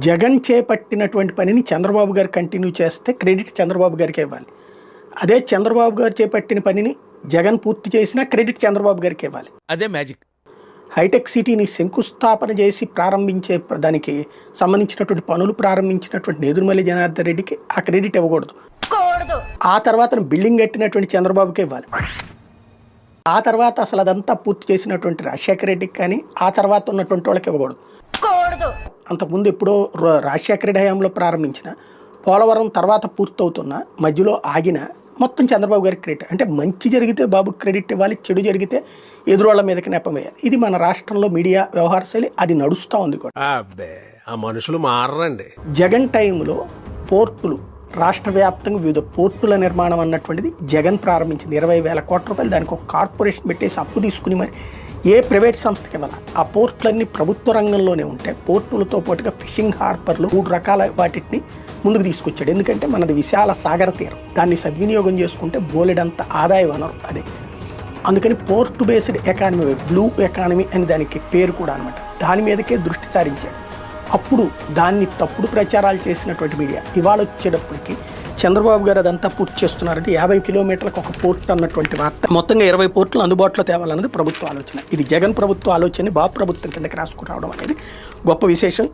జగన్ చేపట్టినటువంటి పనిని చంద్రబాబు గారు కంటిన్యూ చేస్తే క్రెడిట్ చంద్రబాబు గారికే ఇవ్వాలి. అదే చంద్రబాబు గారు చేపట్టిన పనిని జగన్ పూర్తి చేసినా క్రెడిట్ చంద్రబాబు గారికి ఇవ్వాలి. అదే మ్యాజిక్. హైటెక్ సిటీని శంకుస్థాపన చేసి ప్రారంభించే దానికి సంబంధించినటువంటి పనులు ప్రారంభించినటువంటి నేదురుమల్లి జనార్దన్ రెడ్డికి ఆ క్రెడిట్ ఇవ్వకూడదు. ఆ తర్వాత బిల్డింగ్ కట్టినటువంటి చంద్రబాబుకే ఇవ్వాలి. ఆ తర్వాత అసలు అదంతా పూర్తి చేసినటువంటి రాజశేఖర రెడ్డికి కానీ ఆ తర్వాత ఉన్నటువంటి వాళ్ళకి ఇవ్వకూడదు. అంతకుముందు ఎప్పుడో రాజశేఖర రెడ్డి హయాంలో ప్రారంభించిన పోలవరం తర్వాత పూర్తవుతున్న మధ్యలో ఆగిన మొత్తం చంద్రబాబు గారికి క్రెడిట్. అంటే మంచి జరిగితే బాబుకి క్రెడిట్ ఇవ్వాలి, చెడు జరిగితే ఎదురోళ్ళ మీదకి నెపం వేయాలి. ఇది మన రాష్ట్రంలో మీడియా వ్యవహార శైలి, అది నడుస్తూ ఉంది కూడా. ఆ మనుషులు మారండి. జగన్ టైంలో పోర్టులు రాష్ట్ర వ్యాప్తంగా వివిధ పోర్టుల నిర్మాణం అన్నటువంటిది జగన్ ప్రారంభించింది. 20,000 కోట్ల రూపాయలు దానికి ఒక కార్పొరేషన్ పెట్టేసి అప్పు తీసుకుని మరి ఏ ప్రైవేట్ సంస్థకి ఇవ్వాలి. ఆ పోర్టులన్నీ ప్రభుత్వ రంగంలోనే ఉంటాయి. పోర్టులతో పాటుగా ఫిషింగ్ హార్బర్లు 3 రకాల వాటిని ముందుకు తీసుకొచ్చాడు. ఎందుకంటే మనది విశాల సాగర తీరం, దాన్ని సద్వినియోగం చేసుకుంటే బోలెడంత ఆదాయ వనరు అదే. అందుకని port based economy, blue economy అని దానికి పేరు కూడా అనమాట. దాని మీదకే దృష్టి సారించాడు. అప్పుడు దాన్ని తప్పుడు ప్రచారాలు చేసినటువంటి మీడియా ఇవాళ వచ్చేటప్పటికి చంద్రబాబు గారు అదంతా పూర్తి చేస్తున్నారంటే 50 కిలోమీటర్లకు ఒక పోర్టు అన్నటువంటి వార్త, మొత్తంగా 20 పోర్టులు అందుబాటులో తేవాలన్నది ప్రభుత్వ ఆలోచన. ఇది జగన్ ప్రభుత్వ ఆలోచన బాబు ప్రభుత్వం కిందకి రాసుకురావడం అనేది గొప్ప విశేషం.